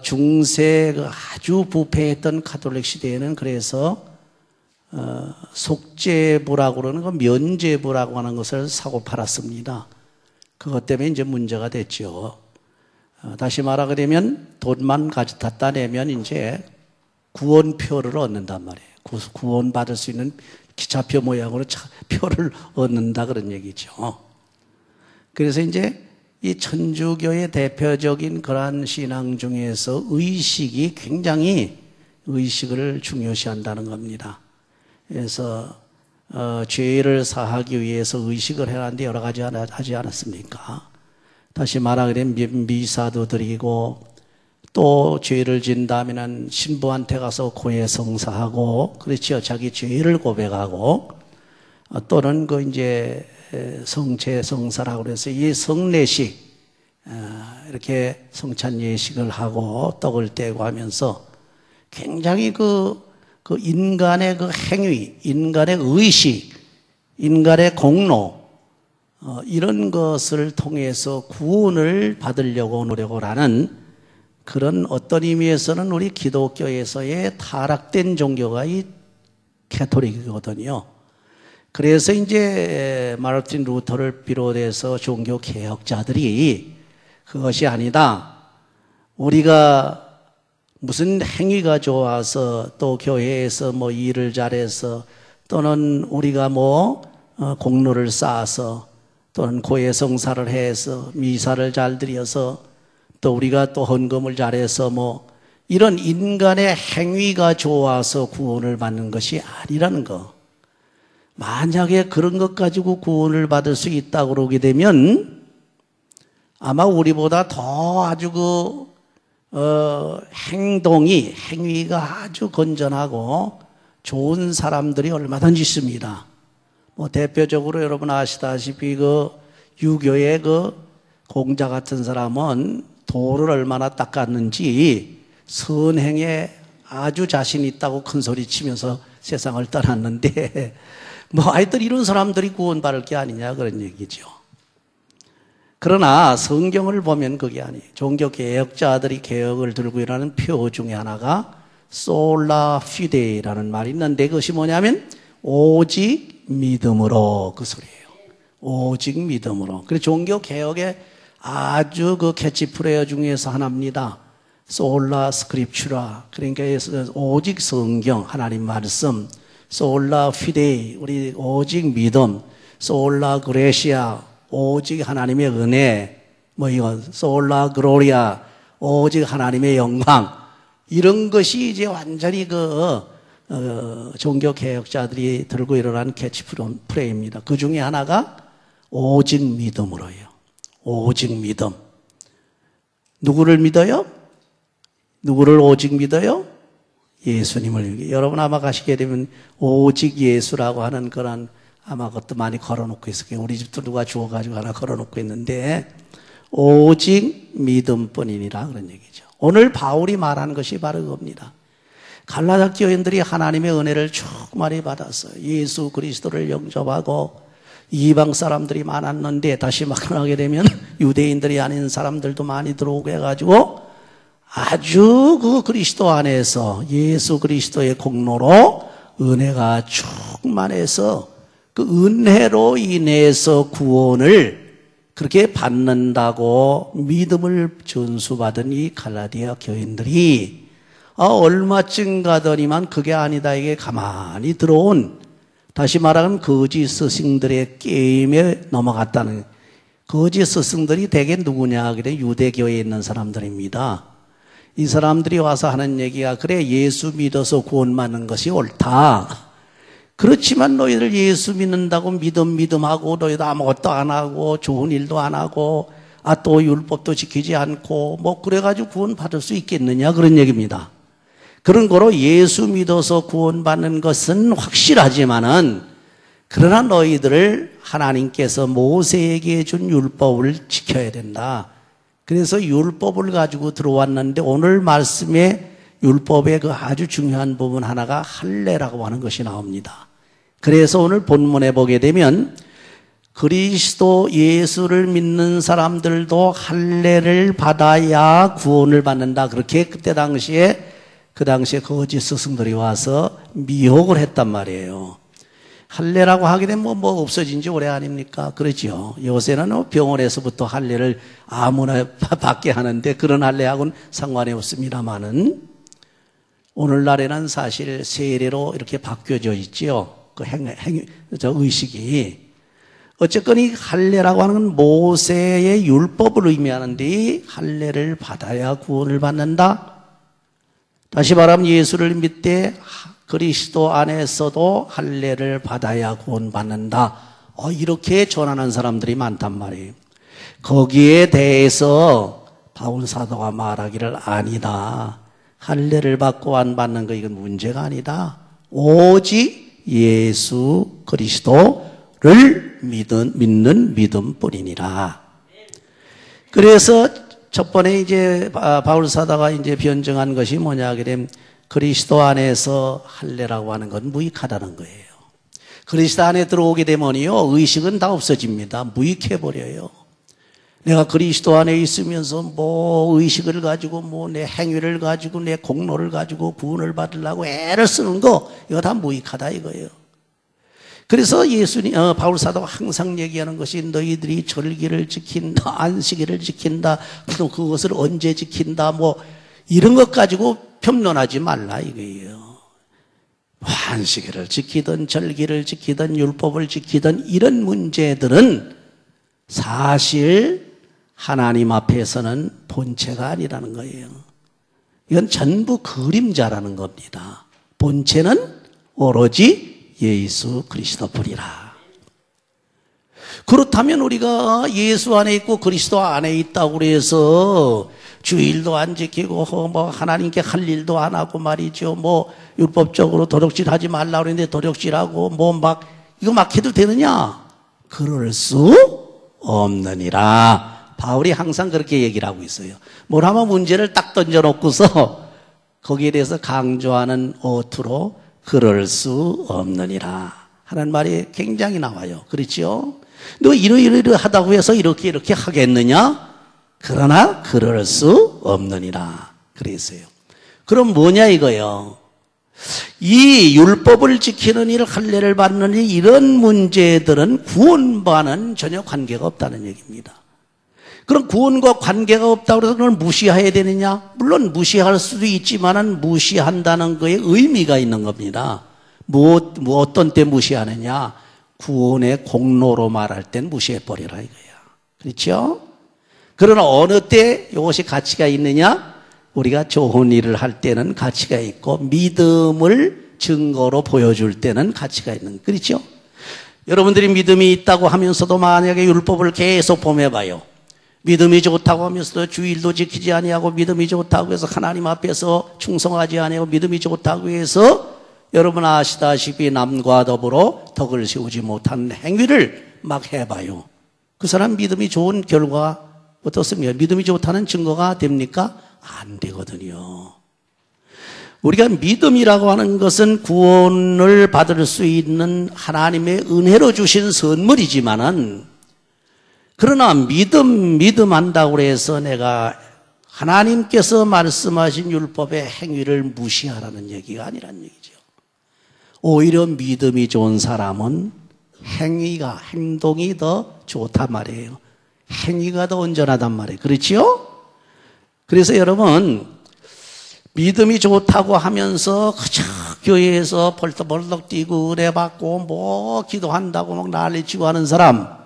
중세 아주 부패했던 가톨릭 시대에는 그래서 속죄부라고 그러는 거 면죄부라고 하는 것을 사고 팔았습니다. 그것 때문에 이제 문제가 됐죠. 다시 말하게 되면 돈만 가져다 내면 이제 구원표를 얻는단 말이에요. 구원받을 수 있는 기차표 모양으로 표를 얻는다 그런 얘기죠. 그래서 이제 이 천주교의 대표적인 그러한 신앙 중에서 의식이 굉장히 의식을 중요시한다는 겁니다. 그래서 죄를 사하기 위해서 의식을 해놨는데 여러 가지 하지 않았습니까? 다시 말하게 되면 미사도 드리고 또 죄를 지은 다음에는 신부한테 가서 고해성사하고 그렇죠. 자기 죄를 고백하고 또는 그 이제 성죄성사라고 그래서 이 성례식 이렇게 성찬 예식을 하고 떡을 떼고 하면서 굉장히 그 인간의 그 행위, 인간의 의식, 인간의 공로 이런 것을 통해서 구원을 받으려고 노력을 하는 그런 어떤 의미에서는 우리 기독교에서의 타락된 종교가 이 가톨릭이거든요. 그래서 이제 마르틴 루터를 비롯해서 종교 개혁자들이 그것이 아니다. 우리가 무슨 행위가 좋아서 또 교회에서 뭐 일을 잘해서 또는 우리가 뭐 공로를 쌓아서 또는 고해성사를 해서 미사를 잘 드려서 또 우리가 또 헌금을 잘해서 뭐 이런 인간의 행위가 좋아서 구원을 받는 것이 아니라는 거. 만약에 그런 것 가지고 구원을 받을 수 있다고 그러게 되면 아마 우리보다 더 아주 행위가 아주 건전하고 좋은 사람들이 얼마든지 있습니다. 뭐 대표적으로 여러분 아시다시피 그 유교의 그 공자 같은 사람은 돌을 얼마나 닦았는지 선행에 아주 자신 있다고 큰 소리 치면서 세상을 떠났는데 뭐 하여튼 이런 사람들이 구원받을 게 아니냐 그런 얘기죠. 그러나 성경을 보면 그게 아니에요. 종교 개혁자들이 개혁을 들고 일하는 표 중에 하나가 솔라 피데이라는 말이 있는데 그것이 뭐냐면 오직 믿음으로 그 소리예요. 오직 믿음으로. 그래서 종교 개혁의 아주 그 캐치프레이어 중에서 하나입니다. 솔라 스크립추라. 그러니까 오직 성경 하나님 말씀. 솔라 피데이 우리 오직 믿음. 솔라 그레시아 오직 하나님의 은혜. 뭐 이건 솔라 글로리아 오직 하나님의 영광. 이런 것이 이제 완전히 종교 개혁자들이 들고 일어난 캐치프레이입니다. 그 중에 하나가 오직 믿음으로요. 오직 믿음. 누구를 믿어요? 누구를 오직 믿어요? 예수님을. 여러분 아마 가시게 되면 오직 예수라고 하는 그런 아마 그것도 많이 걸어놓고 있을 거예요. 우리 집도 누가 주워가지고 하나 걸어놓고 있는데 오직 믿음뿐이니라 그런 얘기죠. 오늘 바울이 말하는 것이 바로 그겁니다. 갈라디아 교인들이 하나님의 은혜를 충만히 받았어요. 예수 그리스도를 영접하고 이방 사람들이 많았는데 다시 말하게 되면 유대인들이 아닌 사람들도 많이 들어오게 해가지고 아주 그 그리스도 안에서 예수 그리스도의 공로로 은혜가 충만해서 그 은혜로 인해서 구원을 그렇게 받는다고 믿음을 전수받은 이 갈라디아 교인들이 얼마쯤 가더니만 그게 아니다 이게 가만히 들어온 다시 말하면 거짓 스승들의 게임에 넘어갔다는 거짓 스승들이 대개 누구냐 그래 유대교에 있는 사람들입니다. 이 사람들이 와서 하는 얘기가 그래 예수 믿어서 구원받는 것이 옳다. 그렇지만 너희들 예수 믿는다고 믿음하고 너희들 아무것도 안 하고 좋은 일도 안 하고 또 율법도 지키지 않고 뭐 그래가지고 구원받을 수 있겠느냐 그런 얘기입니다. 그런 거로 예수 믿어서 구원받는 것은 확실하지만은 그러나 너희들을 하나님께서 모세에게 준 율법을 지켜야 된다. 그래서 율법을 가지고 들어왔는데 오늘 말씀에 율법의 그 아주 중요한 부분 하나가 할례라고 하는 것이 나옵니다. 그래서 오늘 본문에 보게 되면 그리스도 예수를 믿는 사람들도 할례를 받아야 구원을 받는다. 그렇게 그때 당시에 거짓 스승들이 와서 미혹을 했단 말이에요. 할례라고 하게 되면 뭐 없어진 지 오래 아닙니까? 그렇죠. 요새는 병원에서부터 할례를 아무나 받게 하는데 그런 할례하고는 상관이 없습니다만은 오늘날에는 사실 세례로 이렇게 바뀌어져 있지요. 그 의식이. 어쨌건 이 할례라고 하는 건 모세의 율법을 의미하는데 이 할례를 받아야 구원을 받는다. 다시 말하면 예수를 믿되 그리스도 안에서도 할례를 받아야 구원받는다. 이렇게 전하는 사람들이 많단 말이에요. 거기에 대해서 바울 사도가 말하기를 아니다. 할례를 받고 안 받는 거 이건 문제가 아니다. 오직 예수 그리스도를 믿는 믿음뿐이니라. 그래서 첫 번에 이제 바울 사도가 이제 변증한 것이 뭐냐 하게 되면 그리스도 안에서 할례라고 하는 건 무익하다는 거예요. 그리스도 안에 들어오게 되면요 의식은 다 없어집니다. 무익해버려요. 내가 그리스도 안에 있으면서 뭐 의식을 가지고 뭐 내 행위를 가지고 내 공로를 가지고 구원을 받으려고 애를 쓰는 거 이거 다 무익하다 이거예요. 그래서 바울 사도가 항상 얘기하는 것이 너희들이 절기를 지킨다, 안식일을 지킨다, 또 그것을 언제 지킨다, 뭐 이런 것 가지고 평론하지 말라 이거예요. 안식일을 지키든 절기를 지키든 율법을 지키든 이런 문제들은 사실 하나님 앞에서는 본체가 아니라는 거예요. 이건 전부 그림자라는 겁니다. 본체는 오로지 예수 그리스도뿐이라. 그렇다면 우리가 예수 안에 있고 그리스도 안에 있다고 그래서 주일도 안 지키고 뭐 하나님께 할 일도 안 하고 말이죠. 뭐 율법적으로 도둑질하지 말라고 그랬는데 도둑질하고 뭐 막 이거 막 해도 되느냐? 그럴 수 없느니라. 바울이 항상 그렇게 얘기를 하고 있어요. 뭘 하면 문제를 딱 던져놓고서 거기에 대해서 강조하는 어투로 그럴 수 없느니라 하는 말이 굉장히 나와요. 그렇죠? 너 이러이러하다고 해서 이렇게 하겠느냐? 그러나 그럴 수 없느니라 그랬어요. 그럼 뭐냐 이거요? 이 율법을 지키는 일, 할례를 받는 일 이런 문제들은 구원과는 전혀 관계가 없다는 얘기입니다. 그럼 구원과 관계가 없다고 해서 그걸 무시해야 되느냐? 물론 무시할 수도 있지만은 무시한다는 거에 의미가 있는 겁니다. 어떤 때 무시하느냐? 구원의 공로로 말할 땐 무시해버리라 이거야. 그렇죠? 그러나 어느 때 이것이 가치가 있느냐? 우리가 좋은 일을 할 때는 가치가 있고 믿음을 증거로 보여줄 때는 가치가 있는, 그렇죠? 여러분들이 믿음이 있다고 하면서도 만약에 율법을 계속 범해봐요. 믿음이 좋다고 하면서도 주일도 지키지 아니하고 믿음이 좋다고 해서 하나님 앞에서 충성하지 아니하고 믿음이 좋다고 해서 여러분 아시다시피 남과 더불어 덕을 세우지 못한 행위를 막 해봐요. 그 사람 믿음이 좋은 결과 어떻습니까? 믿음이 좋다는 증거가 됩니까? 안 되거든요. 우리가 믿음이라고 하는 것은 구원을 받을 수 있는 하나님의 은혜로 주신 선물이지만은 그러나 믿음 한다고 해서 내가 하나님께서 말씀하신 율법의 행위를 무시하라는 얘기가 아니란 얘기죠. 오히려 믿음이 좋은 사람은 행동이 더 좋단 말이에요. 행위가 더 온전하단 말이에요. 그렇지요? 그래서 여러분 믿음이 좋다고 하면서 그저 교회에서 벌떡벌떡 뛰고 은혜 받고 뭐 기도한다고 막 난리치고 하는 사람,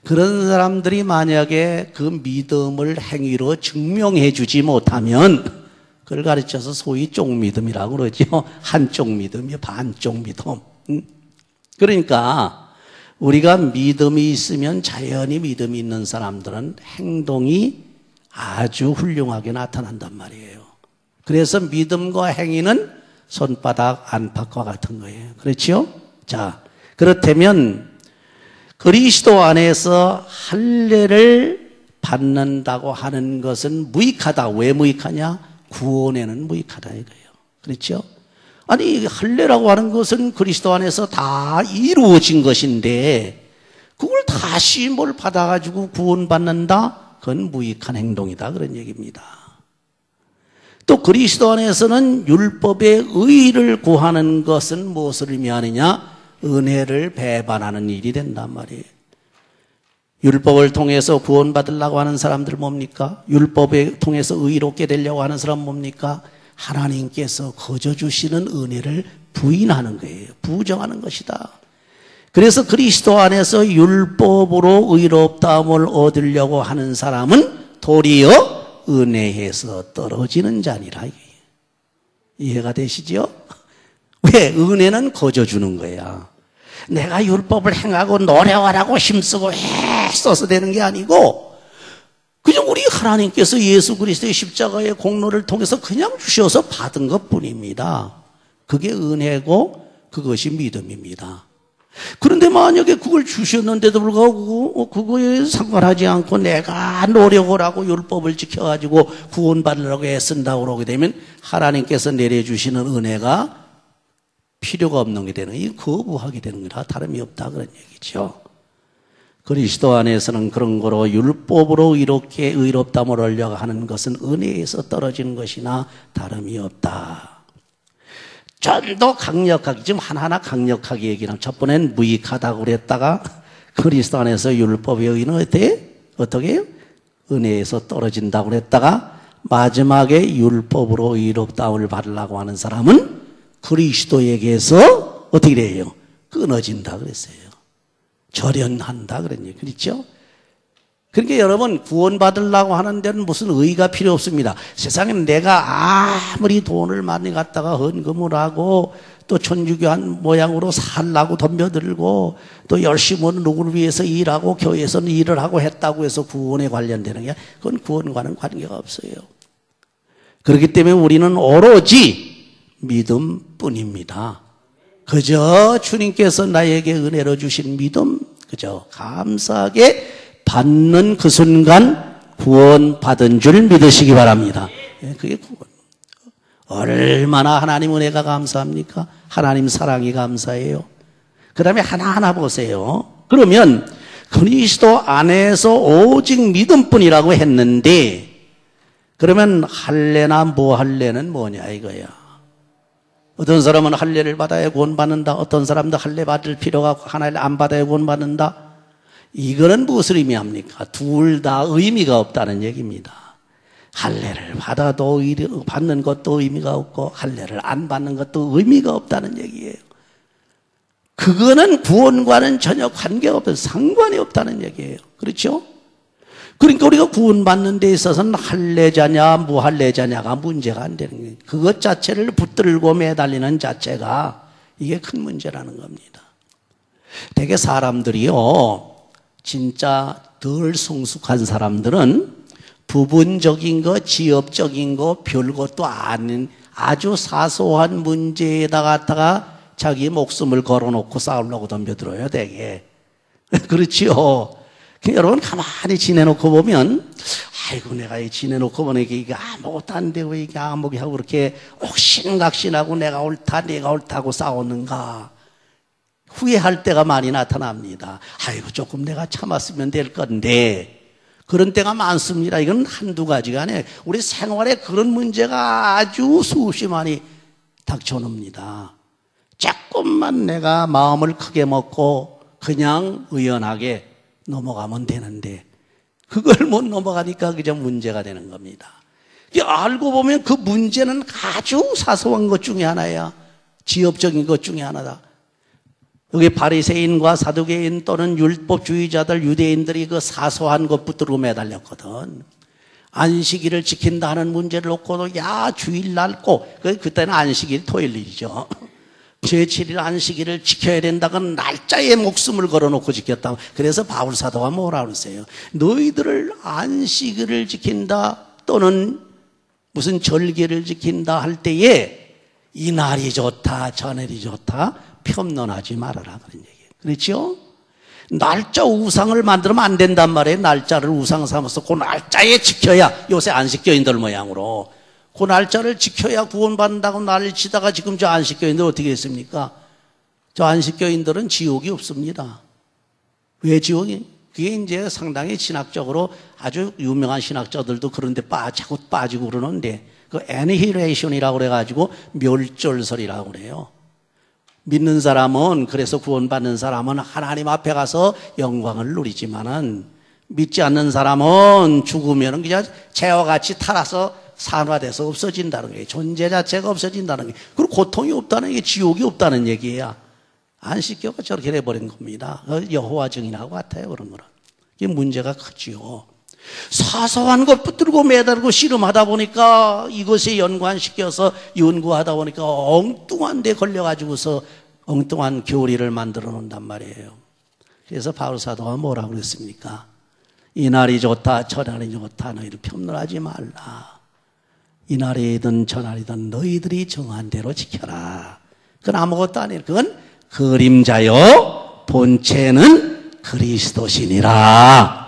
그런 사람들이 만약에 그 믿음을 행위로 증명해 주지 못하면 그걸 가르쳐서 소위 쪽믿음이라고 그러죠. 한쪽 믿음이 반쪽 믿음. 그러니까 우리가 믿음이 있으면 자연히 믿음이 있는 사람들은 행동이 아주 훌륭하게 나타난단 말이에요. 그래서 믿음과 행위는 손바닥 안팎과 같은 거예요. 그렇죠? 자, 그렇다면 그리스도 안에서 할례를 받는다고 하는 것은 무익하다. 왜 무익하냐? 구원에는 무익하다 이거예요. 그렇죠? 아니 할례라고 하는 것은 그리스도 안에서 다 이루어진 것인데 그걸 다시 뭘 받아가지고 구원받는다? 그건 무익한 행동이다. 그런 얘기입니다. 또 그리스도 안에서는 율법의 의를 구하는 것은 무엇을 의미하느냐? 은혜를 배반하는 일이 된단 말이에요. 율법을 통해서 구원받으려고 하는 사람들 뭡니까? 율법을 통해서 의롭게 되려고 하는 사람 뭡니까? 하나님께서 거저 주시는 은혜를 부인하는 거예요. 부정하는 것이다. 그래서 그리스도 안에서 율법으로 의롭다함을 얻으려고 하는 사람은 도리어 은혜에서 떨어지는 자니라. 이해가 되시죠? 왜? 은혜는 거저 주는 거야. 내가 율법을 행하고 노력하라고 힘쓰고 써서 되는 게 아니고 그냥 우리 하나님께서 예수 그리스도의 십자가의 공로를 통해서 그냥 주셔서 받은 것뿐입니다. 그게 은혜고 그것이 믿음입니다. 그런데 만약에 그걸 주셨는데도 불구하고 그거에 상관하지 않고 내가 노력을 하고 율법을 지켜가지고 구원받으려고 애쓴다고 그러게 되면 하나님께서 내려주시는 은혜가 필요가 없는 게 되는, 이 거부하게 되는 거라 다름이 없다 그런 얘기죠. 그리스도 안에서는 그런 거로 율법으로 이렇게 의롭다함을 얻으려고 하는 것은 은혜에서 떨어지는 것이나 다름이 없다. 좀 더 강력하게, 지금 하나하나 강력하게 얘기하면 첫 번엔 무익하다고 그랬다가 그리스도 안에서 율법의 의는 어떻게 해요? 은혜에서 떨어진다고 그랬다가 마지막에 율법으로 의롭다함을 받으려고 하는 사람은 그리스도에게서 어떻게 돼요? 끊어진다 그랬어요. 절연한다 그런 얘기 그렇죠? 그러니까 여러분 구원받으려고 하는 데는 무슨 의의가 필요 없습니다. 세상에 내가 아무리 돈을 많이 갖다가 헌금을 하고 또 천주교한 모양으로 살라고 덤벼들고 또 열심히 누구를 위해서 일하고 교회에서는 일을 하고 했다고 해서 구원에 관련되는 게 그건 구원과는 관계가 없어요. 그렇기 때문에 우리는 오로지 믿음뿐입니다. 그저 주님께서 나에게 은혜로 주신 믿음, 그저 감사하게 받는 그 순간 구원받은 줄 믿으시기 바랍니다. 그게 구원. 얼마나 하나님 은혜가 감사합니까? 하나님 사랑이 감사해요. 그 다음에 하나하나 보세요. 그러면 그리스도 안에서 오직 믿음뿐이라고 했는데 그러면 할례나 뭐 할례는 뭐냐 이거야. 어떤 사람은 할례를 받아야 구원받는다. 어떤 사람도 할례 받을 필요가 하나를 안 받아야 구원받는다. 이거는 무엇을 의미합니까? 둘 다 의미가 없다는 얘기입니다. 할례를 받아도 받는 것도 의미가 없고 할례를 안 받는 것도 의미가 없다는 얘기예요. 그거는 구원과는 전혀 관계가 없어요. 상관이 없다는 얘기예요. 그렇죠? 그러니까 우리가 구원받는 데 있어서는 할례자냐 무할례자냐가 문제가 안 되는 거예요. 그것 자체를 붙들고 매달리는 자체가 이게 큰 문제라는 겁니다. 되게 사람들이요 진짜 덜 성숙한 사람들은 부분적인 거, 지엽적인 거, 별것도 아닌 아주 사소한 문제에다 갖다가 자기 목숨을 걸어놓고 싸우려고 덤벼들어요, 되게. 그렇지요. 여러분, 가만히 지내놓고 보면, 아이고, 내가 이 지내놓고 보니까 이게 아무것도 안 되고, 이게 아무게 하고, 그렇게 옥신각신하고 내가 옳다, 내가 옳다고 싸웠는가. 후회할 때가 많이 나타납니다. 아이고 조금 내가 참았으면 될 건데 그런 때가 많습니다. 이건 한두 가지가 아니에요. 우리 생활에 그런 문제가 아주 수없이 많이 닥쳐옵니다. 조금만 내가 마음을 크게 먹고 그냥 의연하게 넘어가면 되는데 그걸 못 넘어가니까 그저 문제가 되는 겁니다. 알고 보면 그 문제는 아주 사소한 것 중에 하나야. 지엽적인 것 중에 하나다. 여기 바리새인과 사두개인 또는 율법주의자들 유대인들이 그 사소한 것 붙들고 매달렸거든. 안식일을 지킨다는 문제를 놓고도 야 주일날 꼭 그때는 안식일 토요일이죠. 제7일 안식일을 지켜야 된다고 날짜에 목숨을 걸어놓고 지켰다. 그래서 바울 사도가 뭐라 그러세요? 너희들을 안식일을 지킨다 또는 무슨 절기를 지킨다 할 때에 이 날이 좋다 저 날이 좋다 편론하지 말아라 그런 얘기예요. 그렇죠? 날짜 우상을 만들면 안 된단 말이에요. 날짜를 우상 삼아서 그 날짜에 지켜야 요새 안식교인들 모양으로 그 날짜를 지켜야 구원받는다고 난리 치다가 지금 저 안식교인들 어떻게 했습니까? 저 안식교인들은 지옥이 없습니다. 왜 지옥이? 그게 이제 상당히 신학적으로 아주 유명한 신학자들도 그런데 자꾸 빠지고 그러는데, 그 애니힐레이션이라고 그래가지고 멸절설이라고 그래요. 믿는 사람은, 그래서 구원받는 사람은 하나님 앞에 가서 영광을 누리지만은, 믿지 않는 사람은 죽으면은 그냥 재와 같이 타라서 산화돼서 없어진다는 거예요. 존재 자체가 없어진다는 거예요. 그리고 고통이 없다는 게, 지옥이 없다는 얘기예요. 안식교가 저렇게 돼버린 겁니다. 여호와 증인하고 같아요, 그런 거는. 이게 문제가 크지요. 사소한 것 붙들고 매달고 씨름하다 보니까, 이것에 연관시켜서 연구하다 보니까 엉뚱한 데 걸려가지고서 엉뚱한 교리를 만들어 놓는단 말이에요. 그래서 바울 사도가 뭐라고 그랬습니까? 이날이 좋다, 저날이 좋다, 너희를 편론하지 말라. 이날이든 저날이든 너희들이 정한 대로 지켜라. 그건 아무것도 아니에요. 그건 그림자요, 본체는 그리스도시니라.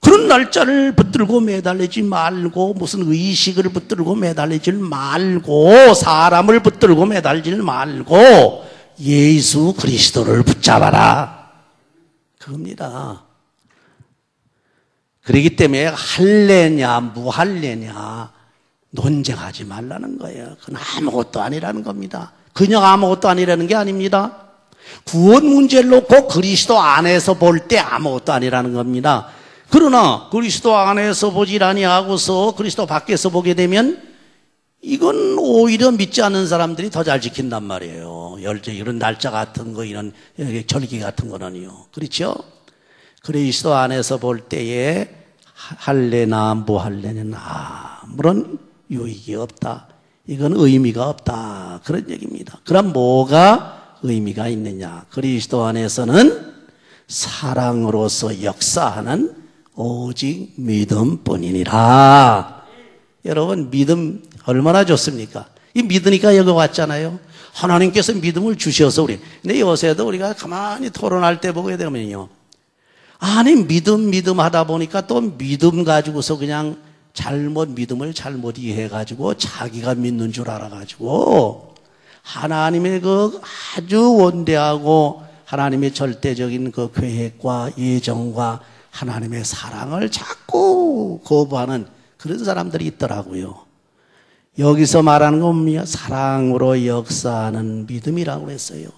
그런 날짜를 붙들고 매달리지 말고, 무슨 의식을 붙들고 매달리지 말고, 사람을 붙들고 매달리지 말고, 예수 그리스도를 붙잡아라. 그겁니다. 그렇기 때문에 할래냐 무할래냐 논쟁하지 말라는 거예요. 그건 아무것도 아니라는 겁니다. 그냥 아무것도 아니라는 게 아닙니다. 구원 문제를 놓고 그리스도 안에서 볼 때 아무것도 아니라는 겁니다. 그러나 그리스도 안에서 보질 아니하고서 그리스도 밖에서 보게 되면 이건 오히려 믿지 않는 사람들이 더 잘 지킨단 말이에요. 이런 날짜 같은 거, 이런 절기 같은 거는요. 그렇죠? 그리스도 안에서 볼 때에 할래나 무할래는 아무런 유익이 없다. 이건 의미가 없다. 그런 얘기입니다. 그럼 뭐가 의미가 있느냐? 그리스도 안에서는 사랑으로서 역사하는 오직 믿음뿐이니라. 여러분, 믿음 얼마나 좋습니까? 이 믿으니까 여기 왔잖아요. 하나님께서 믿음을 주셔서 우리. 근데 요새도 우리가 가만히 토론할 때 보게 되면요, 아니 믿음 하다 보니까 또 믿음 가지고서 그냥 믿음을 잘못 이해해가지고 자기가 믿는 줄 알아가지고 하나님의 그 아주 원대하고 하나님의 절대적인 그 계획과 예정과 하나님의 사랑을 자꾸 거부하는 그런 사람들이 있더라고요. 여기서 말하는 건 뭡니까? 사랑으로 역사하는 믿음이라고 했어요.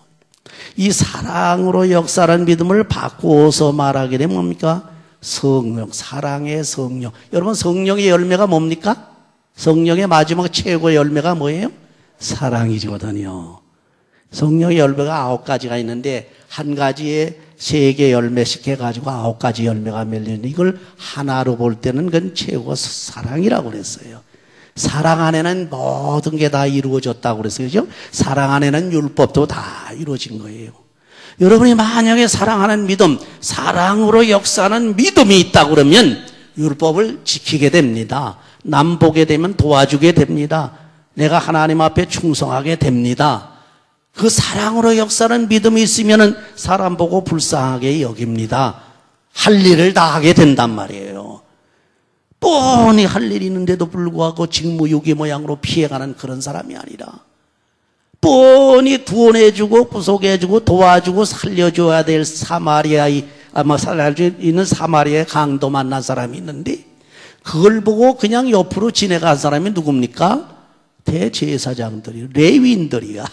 이 사랑으로 역사하는 믿음을 바꾸어서 말하게 되면 뭡니까? 성령, 사랑의 성령. 여러분, 성령의 열매가 뭡니까? 성령의 마지막 최고의 열매가 뭐예요? 사랑이거든요. 성령의 열매가 9가지가 있는데 한 가지에 3개 열매씩 해가지고 9가지 열매가 맺리는데 이걸 하나로 볼 때는 그건 최고 사랑이라고 그랬어요. 사랑 안에는 모든 게 다 이루어졌다고 그랬어요. 그죠? 사랑 안에는 율법도 다 이루어진 거예요. 여러분이 만약에 사랑하는 믿음, 사랑으로 역사하는 믿음이 있다 그러면 율법을 지키게 됩니다. 남 보게 되면 도와주게 됩니다. 내가 하나님 앞에 충성하게 됩니다. 그 사랑으로 역사하는 믿음이 있으면 사람 보고 불쌍하게 여깁니다. 할 일을 다 하게 된단 말이에요. 뻔히 할 일이 있는데도 불구하고 직무유기 모양으로 피해가는 그런 사람이 아니라 뻔히 구원해주고 구속해주고 도와주고 살려줘야 될 살려져 있는 사마리아의 강도 만난 사람이 있는데 그걸 보고 그냥 옆으로 지나간 사람이 누굽니까? 대제사장들이, 레위인들이야.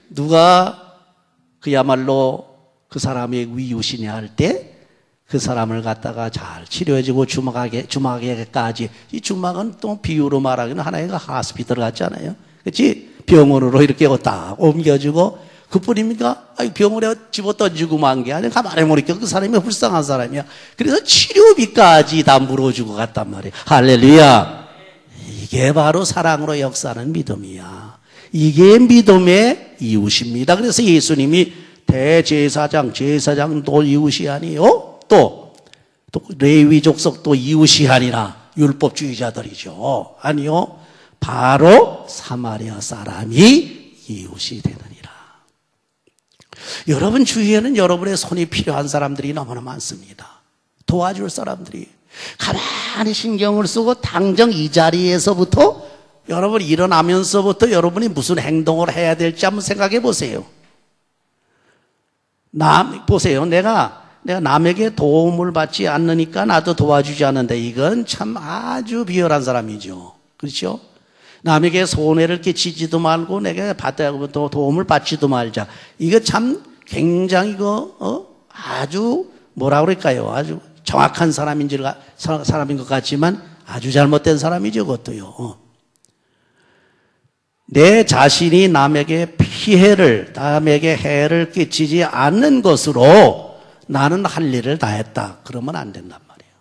누가 그야말로 그 사람의 위유시냐 할 때 그 사람을 갖다가 잘 치료해주고 주막에까지, 이 주막은 또 비유로 말하기는 하나의 하스피털 같잖아요. 그렇지? 병원으로 이렇게 딱 옮겨주고, 그뿐입니까? 병원에 집어 던지고 만 게 아니라 가만히 보니까 그 사람이 불쌍한 사람이야. 그래서 치료비까지 다 물어주고 갔단 말이에요. 할렐루야. 이게 바로 사랑으로 역사하는 믿음이야. 이게 믿음의 이웃입니다. 그래서 예수님이 대제사장, 제사장도 이웃이 아니요. 또 레위 족속도 이웃이 아니라 율법주의자들이죠. 아니요. 바로 사마리아 사람이 이웃이 되느니라. 여러분 주위에는 여러분의 손이 필요한 사람들이 너무나 많습니다. 도와줄 사람들이. 가만히 신경을 쓰고 당장 이 자리에서부터 여러분 일어나면서부터 여러분이 무슨 행동을 해야 될지 한번 생각해 보세요. 보세요. 내가 내가 남에게 도움을 받지 않으니까 나도 도와주지 않는데 이건 참 아주 비열한 사람이죠. 그렇죠? 남에게 손해를 끼치지도 말고 내가 도움을 받지도 말자. 이거 참 굉장히 아주 뭐라 그럴까요? 아주 정확한 사람인 것 같지만 아주 잘못된 사람이죠. 그것도요. 내 자신이 남에게 남에게 해를 끼치지 않는 것으로 나는 할 일을 다 했다. 그러면 안 된단 말이에요.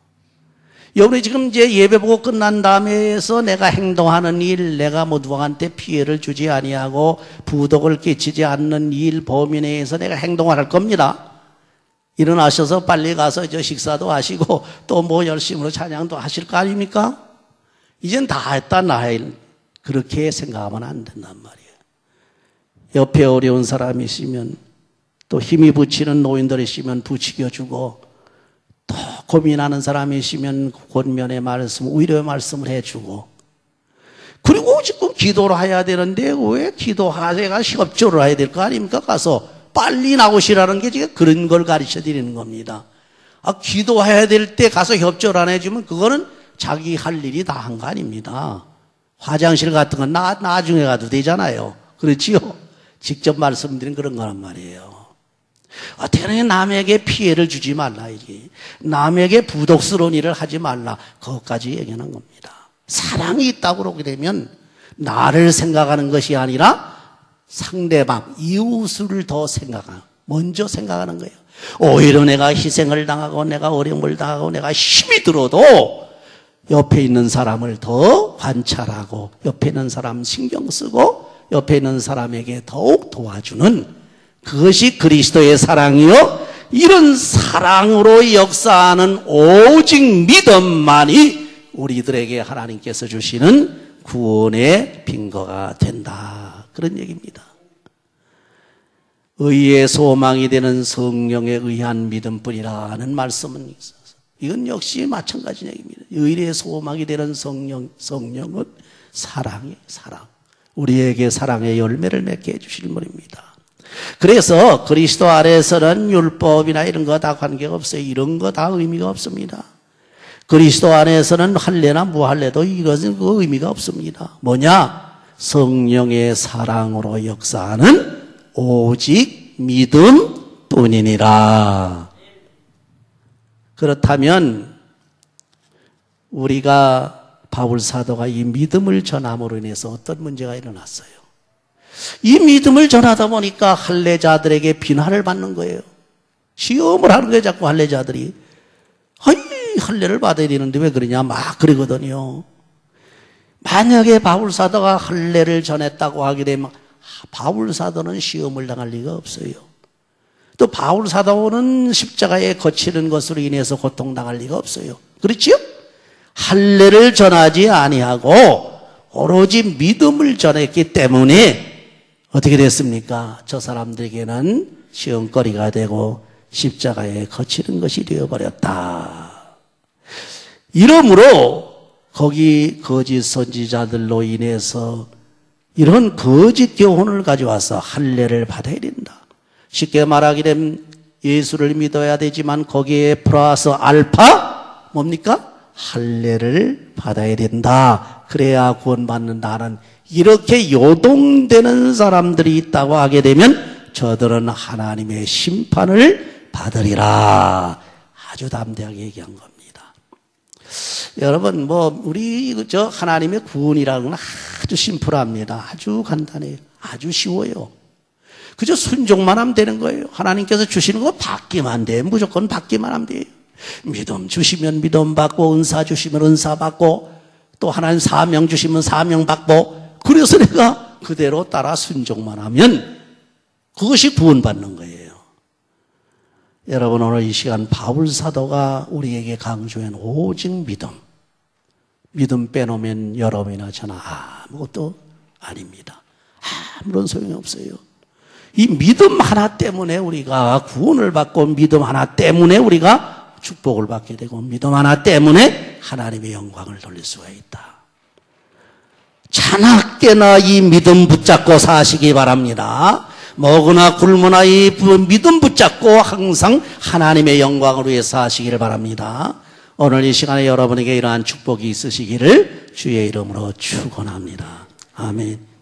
여러분이 지금 이제 예배 보고 끝난 다음에서 내가 행동하는 일, 내가 누구한테 피해를 주지 아니하고 부덕을 끼치지 않는 일 범위 내에서 내가 행동을 할 겁니다. 일어나셔서 빨리 가서 식사도 하시고 또 뭐 열심으로 찬양도 하실 거 아닙니까? 이젠 다 했다 나일. 그렇게 생각하면 안 된단 말이에요. 옆에 어려운 사람이 있으면 또 힘이 부치는 노인들이 있으면 부추겨주고 또 고민하는 사람이 있으면 권면의 말씀, 위로의 말씀을 해주고 그리고 지금 기도를 해야 되는데 왜 기도하다가 협조를 해야 될 거 아닙니까? 가서 빨리 나오시라는 게 지금 그런 걸 가르쳐 드리는 겁니다. 기도해야 될 때 가서 협조를 안 해주면 그거는 자기 할 일이 다 한 거 아닙니다. 화장실 같은 건 나중에 가도 되잖아요. 그렇지요? 직접 말씀드린 그런 거란 말이에요. 어떻게 남에게 피해를 주지 말라. 이게. 남에게 부독스러운 일을 하지 말라. 그것까지 얘기하는 겁니다. 사랑이 있다고 그러게 되면 나를 생각하는 것이 아니라 상대방, 이웃을 더 먼저 생각하는 거예요. 오히려 내가 희생을 당하고 내가 어려움을 당하고 내가 힘이 들어도 옆에 있는 사람을 더 관찰하고 옆에 있는 사람 신경 쓰고 옆에 있는 사람에게 더욱 도와주는 그것이 그리스도의 사랑이요. 이런 사랑으로 역사하는 오직 믿음만이 우리들에게 하나님께서 주시는 구원의 빈거가 된다. 그런 얘기입니다. 의의 소망이 되는 성령에 의한 믿음뿐이라는 말씀은 있어서 이건 역시 마찬가지 얘기입니다. 의의 소망이 되는 성령은 사랑이에요. 사랑. 우리에게 사랑의 열매를 맺게 해주실 분입니다. 그래서 그리스도 안에서는 율법이나 이런 거 다 관계가 없어요. 이런 거 다 의미가 없습니다. 그리스도 안에서는 할례나 무할례도 이것은 그 의미가 없습니다. 뭐냐? 성령의 사랑으로 역사하는 오직 믿음뿐이니라. 그렇다면 우리가 바울 사도가 이 믿음을 전함으로 인해서 어떤 문제가 일어났어요? 이 믿음을 전하다 보니까 할례자들에게 비난을 받는 거예요. 시험을 하는 거예요. 자꾸 할례자들이. 할례를 받아야 되는데 왜 그러냐 막 그러거든요. 만약에 바울 사도가 할례를 전했다고 하게 되면 바울 사도는 시험을 당할 리가 없어요. 또 바울 사도는 십자가에 거치는 것으로 인해서 고통당할 리가 없어요. 그렇지요? 할례를 전하지 아니하고 오로지 믿음을 전했기 때문에 어떻게 됐습니까? 저 사람들에게는 시험거리가 되고 십자가에 거치는 것이 되어버렸다. 이러므로 거기 거짓 선지자들로 인해서 이런 거짓 교훈을 가져와서 할례를 받아야 된다. 쉽게 말하게 되면 예수를 믿어야 되지만 거기에 플러스 알파 뭡니까? 할례를 받아야 된다. 그래야 구원받는다는 이렇게 요동되는 사람들이 있다고 하게 되면 저들은 하나님의 심판을 받으리라. 아주 담대하게 얘기한 겁니다. 여러분 우리 하나님의 구원이라는 건 아주 심플합니다. 아주 간단해요. 아주 쉬워요. 그저 순종만 하면 되는 거예요. 하나님께서 주시는 거 받기만 돼. 무조건 받기만 하면 돼요. 믿음 주시면 믿음 받고 은사 주시면 은사 받고 또 하나님 사명 주시면 사명 받고 그래서 내가 그대로 따라 순종만 하면 그것이 구원받는 거예요. 여러분 오늘 이 시간 바울 사도가 우리에게 강조한 오직 믿음 빼놓으면 여러분이나 저나 아무것도 아닙니다. 아무런 소용이 없어요. 이 믿음 하나 때문에 우리가 구원을 받고 믿음 하나 때문에 우리가 축복을 받게 되고 믿음 하나 때문에 하나님의 영광을 돌릴 수가 있다. 자나깨나 이 믿음 붙잡고 사시기 바랍니다. 먹으나 굶으나 이 믿음 붙잡고 항상 하나님의 영광을 위해서 하시기를 바랍니다. 오늘 이 시간에 여러분에게 이러한 축복이 있으시기를 주의 이름으로 축원합니다. 아멘.